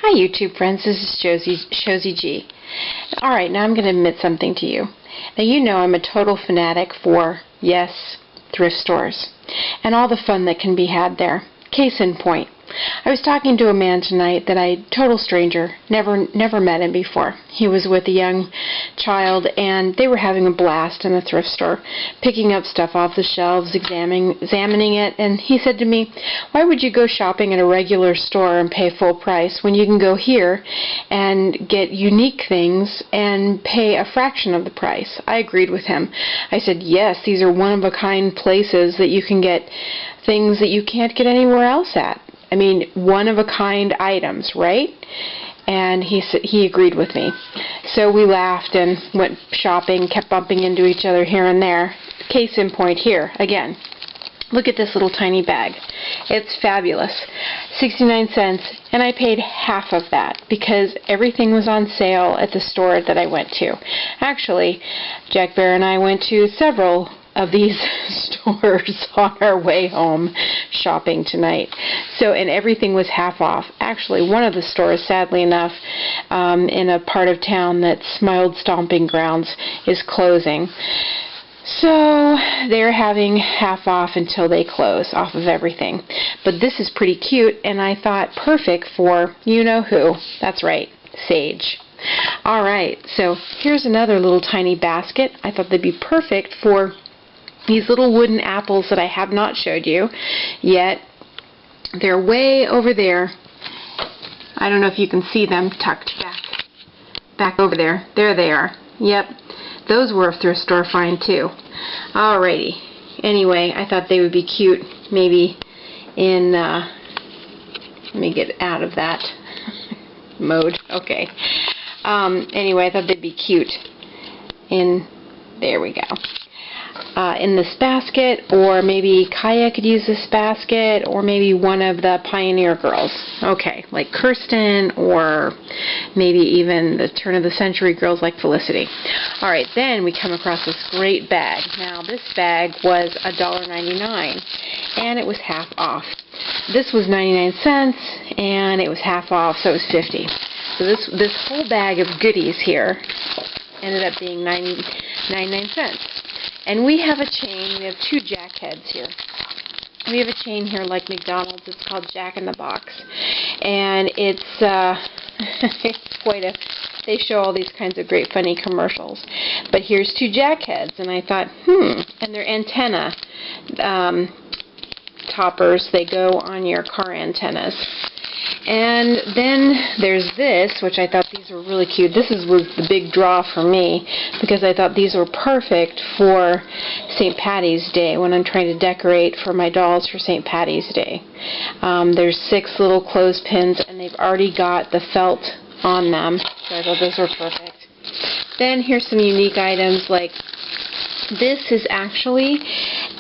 Hi YouTube friends, this is Josie G. Alright, now I'm going to admit something to you. Now you know I'm a total fanatic for, yes, thrift stores and all the fun that can be had there. Case in point, I was talking to a man tonight that total stranger, never met him before. He was with a young child and they were having a blast in the thrift store, picking up stuff off the shelves, examining it, and he said to me, why would you go shopping at a regular store and pay full price when you can go here and get unique things and pay a fraction of the price? I agreed with him. I said, yes, these are one-of-a-kind places that you can get things that you can't get anywhere else at. I mean, one-of-a-kind items, right? And he agreed with me. So we laughed and went shopping, kept bumping into each other here and there. Case in point here, again. Look at this little tiny bag. It's fabulous. 69 cents, and I paid half of that because everything was on sale at the store that I went to. Actually, Jack Bear and I went to several of these stores on our way home shopping tonight. So, and everything was half off. Actually, one of the stores, sadly enough, in a part of town that's my old stomping grounds, is closing. So they're having half off until they close off of everything. But this is pretty cute, and I thought perfect for you-know-who. That's right, Sage. Alright, so here's another little tiny basket. I thought they'd be perfect for these little wooden apples that I have not showed you yet. They're way over there. I don't know if you can see them tucked back over there. There they are. Yep. Those were a thrift store find too. Alrighty. Anyway, I thought they would be cute maybe in, let me get out of that mode. Okay. Anyway, I thought they'd be cute there we go. In this basket, or maybe Kaya could use this basket, or maybe one of the Pioneer girls. Okay, like Kirsten, or maybe even the turn-of-the-century girls like Felicity. Alright, then we come across this great bag. Now, this bag was $1.99, and it was half off. This was 99 cents, and it was half off, so it was 50. So this whole bag of goodies here ended up being 99 cents. And we have a chain, we have two Jack heads here. We have a chain here like McDonald's, it's called Jack in the Box. And it's, it's quite a, they show all these kinds of great funny commercials. But here's two Jack heads, and I thought, and they're antenna toppers, they go on your car antennas. And then there's this, which I thought these were really cute. This was the big draw for me because I thought these were perfect for St. Patty's Day when I'm trying to decorate for my dolls for St. Patty's Day. There's 6 little clothespins and they've already got the felt on them, so I thought those were perfect. Then here's some unique items, like this is actually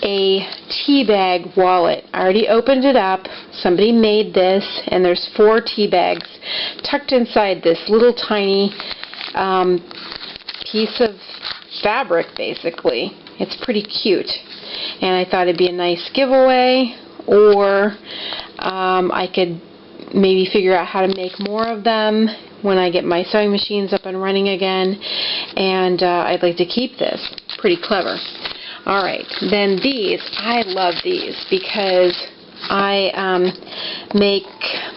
a tea bag wallet. I already opened it up. Somebody made this, and there's 4 tea bags tucked inside this little tiny piece of fabric, basically. It's pretty cute. And I thought it'd be a nice giveaway, or I could maybe figure out how to make more of them when I get my sewing machines up and running again. And I'd like to keep this. Pretty clever. Alright, then these, I love these because I make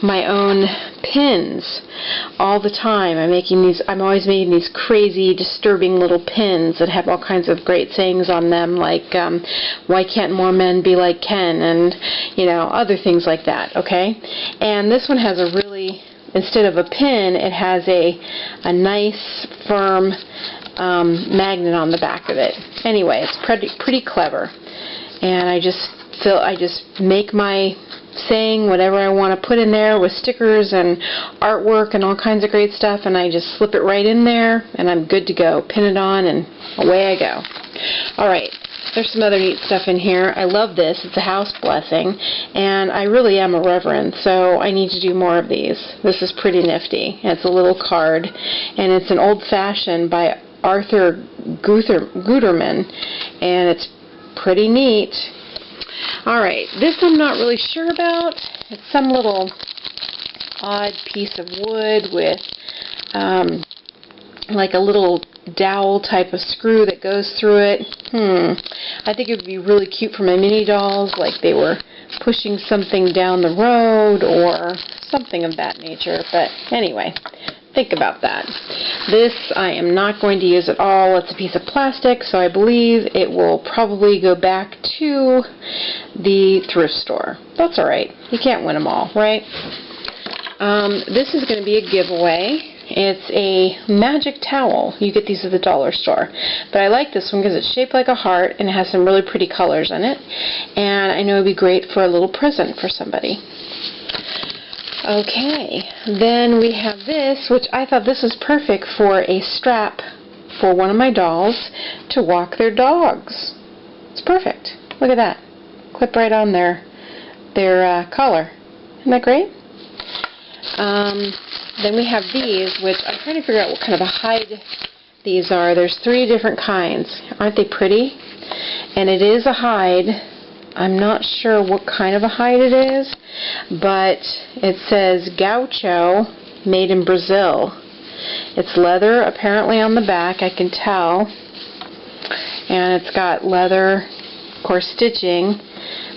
my own pins all the time. I'm always making these crazy, disturbing little pins that have all kinds of great sayings on them, like why can't more men be like Ken, and other things like that, okay? And this one has a really, instead of a pin, it has a nice firm magnet on the back of it. Anyway, it's pretty clever, and I just make my saying whatever I want to put in there with stickers and artwork and all kinds of great stuff, and I just slip it right in there and I'm good to go. Pin it on and away I go. Alright, there's some other neat stuff in here. I love this. It's a house blessing, and I really am a reverend, so I need to do more of these. This is pretty nifty. It's a little card, and it's an old-fashioned by Arthur Guterman, and it's pretty neat. Alright, this I'm not really sure about. It's some little odd piece of wood with like a little dowel type of screw that goes through it. I think it would be really cute for my mini dolls, like they were pushing something down the road or something of that nature. But anyway, think about that. This I am not going to use at all. It's a piece of plastic, so I believe it will probably go back to the thrift store. That's alright. You can't win them all, right? This is going to be a giveaway. It's a magic towel. You get these at the dollar store. But I like this one because it's shaped like a heart and it has some really pretty colors in it. And I know it would be great for a little present for somebody. Okay, then we have this, which I thought this was perfect for a strap for one of my dolls to walk their dogs. It's perfect. Look at that. Clip right on their collar. Isn't that great? Then we have these, which I'm trying to figure out what kind of a hide these are. There's 3 different kinds. Aren't they pretty? And it is a hide. I'm not sure what kind of a hide it is, but it says Gaucho, made in Brazil. It's leather apparently on the back, I can tell. And it's got leather, of course, stitching,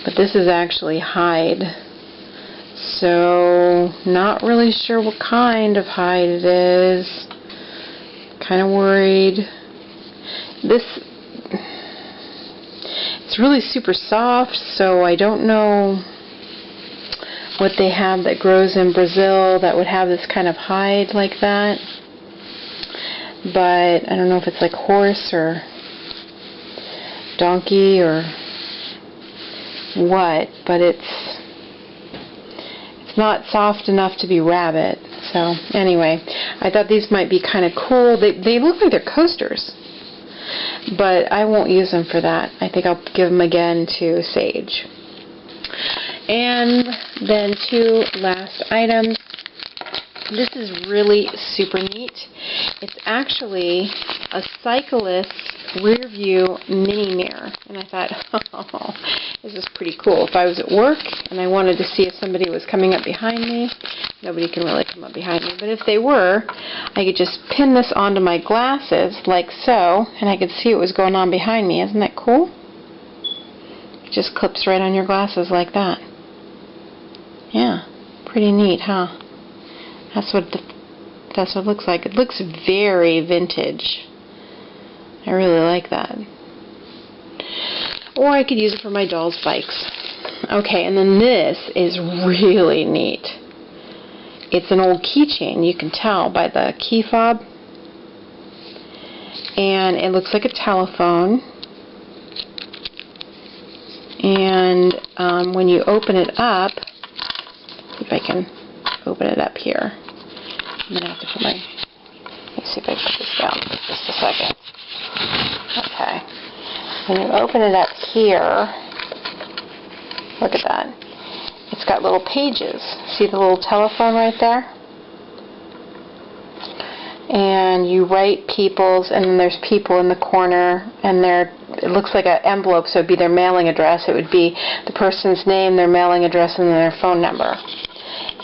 but this is actually hide. So, not really sure what kind of hide it is. Kind of worried. It's really super soft, so I don't know what they have that grows in Brazil that would have this kind of hide like that. But I don't know if it's like horse or donkey or what, but it's not soft enough to be rabbit. So anyway, I thought these might be kind of cool. They look like they're coasters, but I won't use them for that. I think I'll give them again to Sage. And then 2 last items. This is really super neat. It's actually a cyclist's rear view mini mirror. And I thought, oh, this is pretty cool. If I was at work and I wanted to see if somebody was coming up behind me, nobody can really come up behind me, but if they were, I could just pin this onto my glasses like so, and I could see what was going on behind me. Isn't that cool? It just clips right on your glasses like that. Yeah, pretty neat, huh? That's what it looks like. It looks very vintage. I really like that. Or I could use it for my dolls' bikes. Okay, and then this is really neat. It's an old keychain, you can tell by the key fob. And it looks like a telephone. And when you open it up, if I can open it up here. I'm going to have to put my, let's see if I put this down for just a second. Okay. When you open it up here, look at that. It's got little pages. See the little telephone right there? And you write people's, and then there's people in the corner, and it looks like an envelope, so it would be their mailing address. It would be the person's name, their mailing address, and their phone number.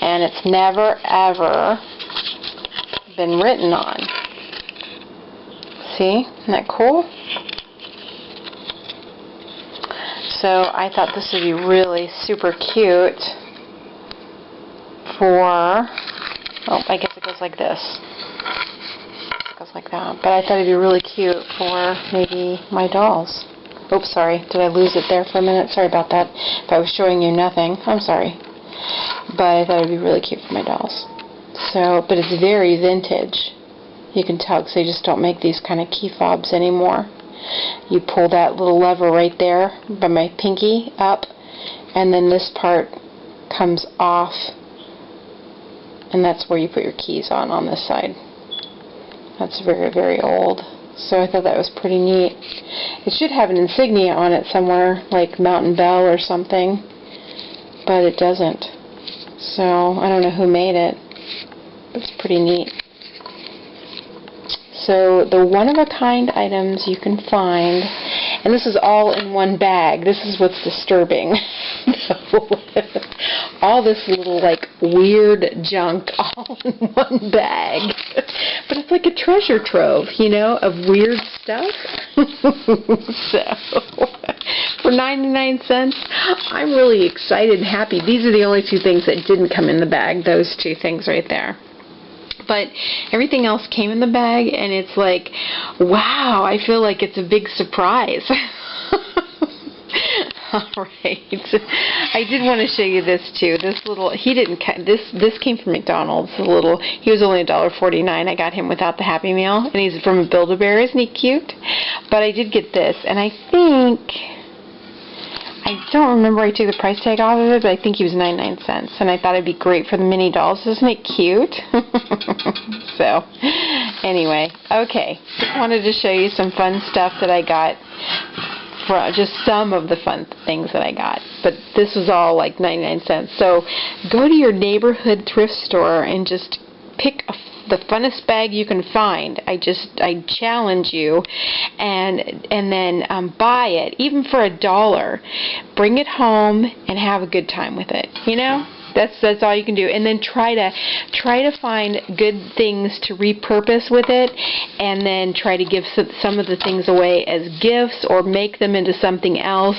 And it's never, ever been written on. See? Isn't that cool? So I thought this would be really super cute for, oh, I guess it goes like this. It goes like that. But I thought it'd be really cute for maybe my dolls. Oops, sorry. Did I lose it there for a minute? Sorry about that. If I was showing you nothing, I'm sorry. But I thought it'd be really cute for my dolls. So, but it's very vintage. You can tell because they just don't make these kind of key fobs anymore. You pull that little lever right there by my pinky up, and then this part comes off, and that's where you put your keys on this side. That's very, very old. So I thought that was pretty neat. It should have an insignia on it somewhere, like Mountain Bell or something, but it doesn't. So I don't know who made it. It's pretty neat. So the one-of-a-kind items you can find, and this is all in one bag. This is what's disturbing. So, all this little, like, weird junk all in one bag. But it's like a treasure trove, you know, of weird stuff. So, for 99 cents, I'm really excited and happy. These are the only two things that didn't come in the bag, those two things right there. But everything else came in the bag, and it's like, wow, I feel like it's a big surprise. Alright, I did want to show you this too. This little, this came from McDonald's. He was only $1.49. I got him without the Happy Meal, and he's from a Build-A-Bear. Isn't he cute? But I did get this, and I don't remember I took the price tag off of it, but I think he was 99 cents, and I thought it'd be great for the mini dolls. Isn't it cute? So, anyway, okay. Just wanted to show you some fun stuff that I got. Just some of the fun things that I got, but this was all like 99 cents. So go to your neighborhood thrift store and just pick the funnest bag you can find. I challenge you, and then buy it, even for $1. Bring it home and have a good time with it. You know. That's all you can do, and then try to find good things to repurpose with it, and then try to give some of the things away as gifts or make them into something else,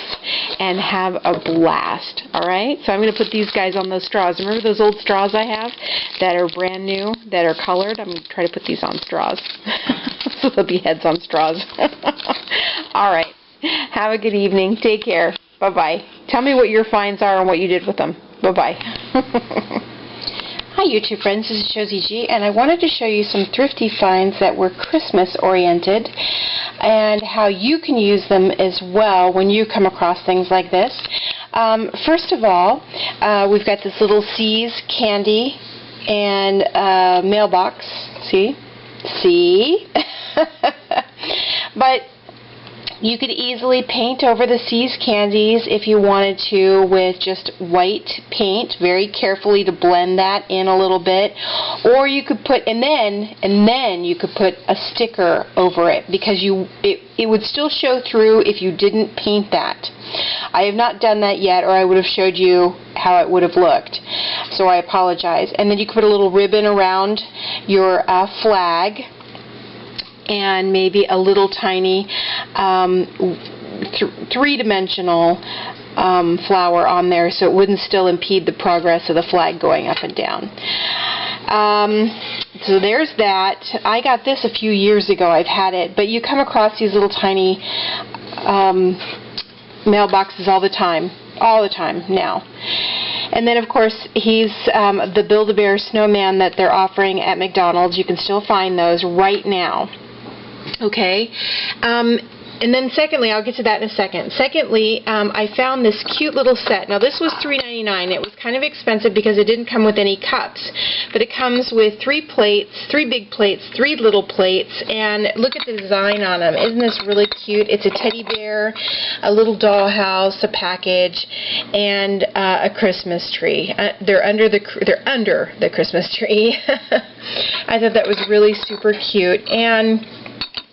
and have a blast. All right, so I'm going to put these guys on those straws. Remember those old straws I have that are brand new, that are colored? I'm going to try to put these on straws. So they'll be heads on straws. All right, have a good evening. Take care. Bye-bye. Tell me what your finds are and what you did with them. Bye-bye. Hi YouTube friends, this is Josie G, and I wanted to show you some thrifty finds that were Christmas oriented and how you can use them as well when you come across things like this. First of all, we've got this little C's candy and mailbox. See? But you could easily paint over the C's candies if you wanted to with just white paint, very carefully to blend that in a little bit. Or you could put, and then you could put a sticker over it, because it would still show through if you didn't paint that. I have not done that yet, or I would have showed you how it would have looked. So I apologize. And then you could put a little ribbon around your flag, and maybe a little tiny three-dimensional flower on there, so it wouldn't still impede the progress of the flag going up and down. So there's that. I got this a few years ago. I've had it, but you come across these little tiny mailboxes all the time now. And then, of course, he's the Build-A-Bear snowman that they're offering at McDonald's. You can still find those right now. Okay, and then secondly, I'll get to that in a second. Secondly, I found this cute little set. Now this was $3.99. It was kind of expensive because it didn't come with any cups, but it comes with 3 plates, 3 big plates, 3 little plates, and look at the design on them. Isn't this really cute? It's a teddy bear, a little dollhouse, a package, and a Christmas tree. They're under the Christmas tree. I thought that was really super cute. And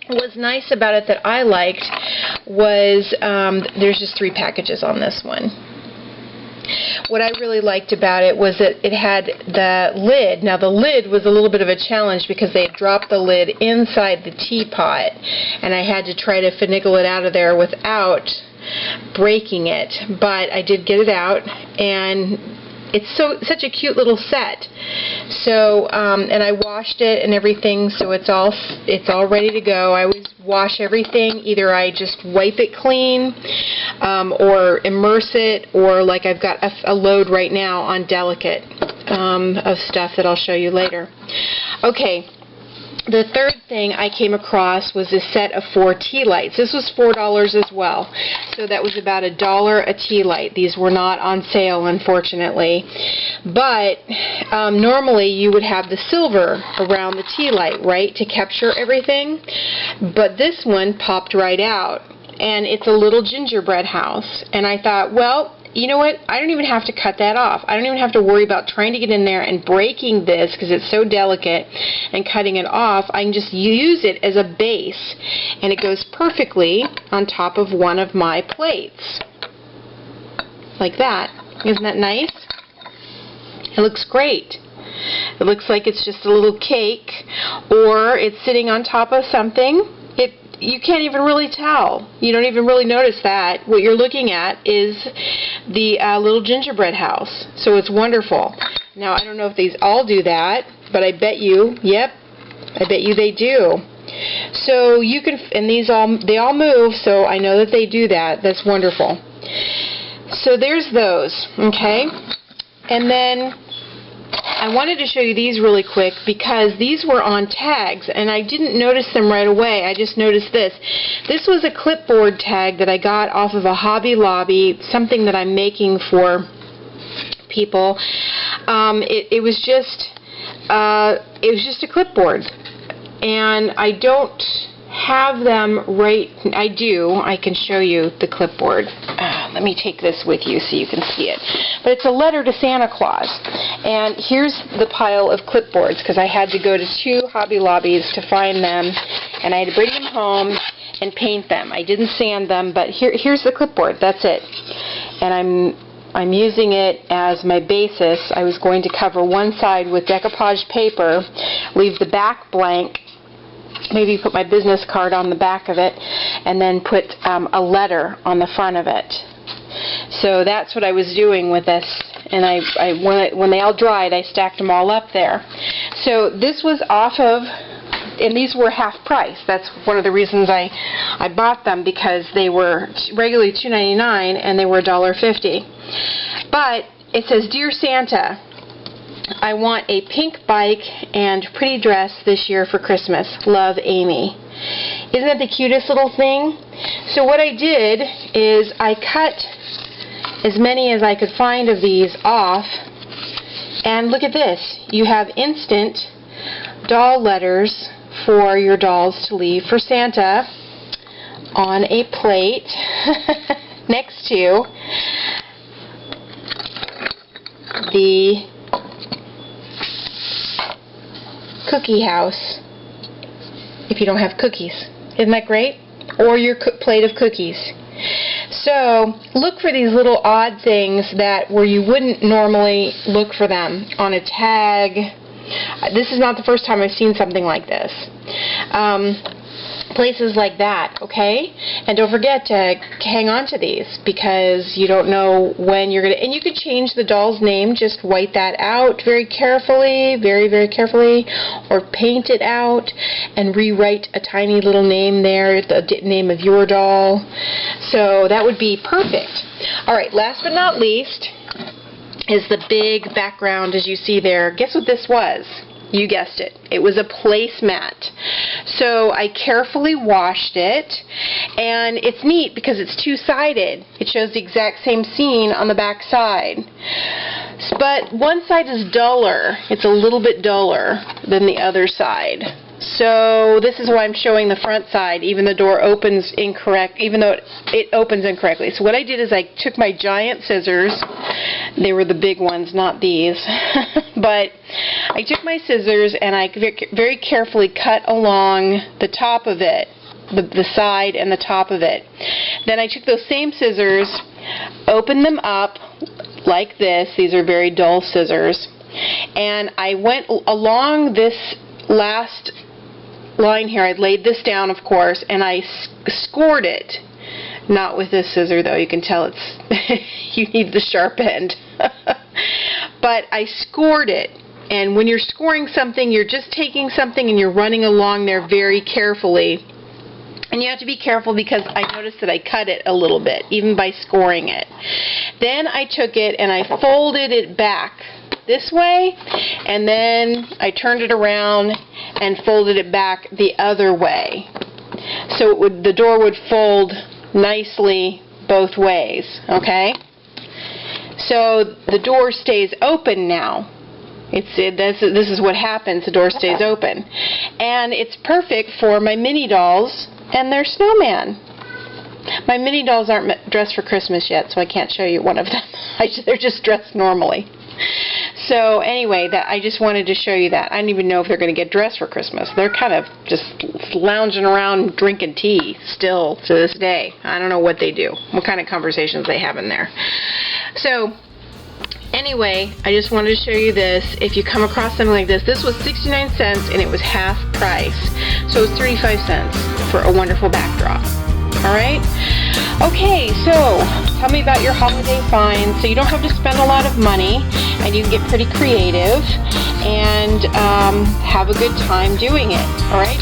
what was nice about it that I liked was there's just 3 packages on this one. What I really liked about it was that it had the lid. Now the lid was a little bit of a challenge because they had dropped the lid inside the teapot, and I had to try to finagle it out of there without breaking it. But I did get it out, and it's such a cute little set. So and I washed it and everything, so it's all ready to go. I always wash everything. Either I just wipe it clean, or immerse it, or like I've got a load right now on Delicate of stuff that I'll show you later. Okay. The third thing I came across was a set of 4 tea lights. This was $4 as well. So that was about $1 a tea light. These were not on sale, unfortunately. But normally you would have the silver around the tea light, right, to capture everything. But this one popped right out. And it's a little gingerbread house. And I thought, well, you know what? I don't even have to cut that off. I don't even have to worry about trying to get in there and breaking this because it's so delicate and cutting it off. I can just use it as a base, and it goes perfectly on top of one of my plates. like that. Isn't that nice? It looks great. It looks like it's just a little cake, or it's sitting on top of something. You can't even really tell. You don't even really notice that. What you're looking at is the little gingerbread house. So it's wonderful. Now, I don't know if these all do that, but I bet you, yep, I bet you they do. So you can, and they all move, so I know that they do that. That's wonderful. So there's those, okay? And then I wanted to show you these really quick because these were on tags and I didn't notice them right away. I just noticed this. This was a clipboard tag that I got off of a Hobby Lobby, something that I'm making for people. It was just a clipboard, and I don't have them right. I do. I can show you the clipboard. Let me take this with you so you can see it. But it's a letter to Santa Claus. And here's the pile of clipboards because I had to go to 2 Hobby Lobbies to find them, and I had to bring them home and paint them. I didn't sand them, but here's the clipboard. That's it. And I'm using it as my basis. I was going to cover one side with decoupage paper, leave the back blank, maybe put my business card on the back of it, and then put a letter on the front of it. So that's what I was doing with this, and when they all dried, I stacked them all up there. So this was off of, and these were half price. That's one of the reasons I bought them, because they were regularly $2.99 and they were $1.50. But it says, "Dear Santa, I want a pink bike and pretty dress this year for Christmas. Love, Amy." Isn't that the cutest little thing? So what I did is I cut as many as I could find of these off, and look at this. You have instant doll letters for your dolls to leave for Santa on a plate next to the cookie house if you don't have cookies. Isn't that great? Or your plate of cookies. So look for these little odd things where you wouldn't normally look for them on a tag. This is not the first time I've seen something like this. Places like that, okay? And don't forget to hang on to these, because you don't know when you're going to... And you could change the doll's name. Just white that out very carefully, very, very carefully, or paint it out and rewrite a tiny little name there, the name of your doll. So that would be perfect. All right, last but not least is the big background, as you see there. Guess what this was? You guessed it. It was a placemat. So I carefully washed it, and it's neat because it's two-sided. It shows the exact same scene on the back side. But one side is duller. It's a little bit duller than the other side. So this is why I'm showing the front side, even though the door opens even though it opens incorrectly. So what I did is I took my giant scissors. They were the big ones, not these. But I took my scissors and I very carefully cut along the top of it, the side and the top of it. Then I took those same scissors, opened them up like this. These are very dull scissors. And I went along this last line here. I laid this down, of course, and I scored it. Not with this scissor, though. You can tell it's you need the sharp end. But I scored it. And when you're scoring something, you're just taking something and you're running along there very carefully. And you have to be careful because I noticed that I cut it a little bit, even by scoring it. Then I took it and I folded it back this way, and then I turned it around and folded it back the other way. So the door would fold nicely both ways, okay? So the door stays open now. This is what happens. The door stays open. And it's perfect for my mini dolls and their snowman. My mini dolls aren't dressed for Christmas yet, so I can't show you one of them. They're just dressed normally. So anyway, I just wanted to show you that. I don't even know if they're going to get dressed for Christmas. They're kind of just lounging around drinking tea still to this day. I don't know what they do, what kind of conversations they have in there. So anyway, I just wanted to show you this. If you come across something like this, this was 69 cents and it was half price. So it's 35 cents for a wonderful backdrop. Alright? Okay, so tell me about your holiday finds. So you don't have to spend a lot of money and you can get pretty creative and have a good time doing it. Alright?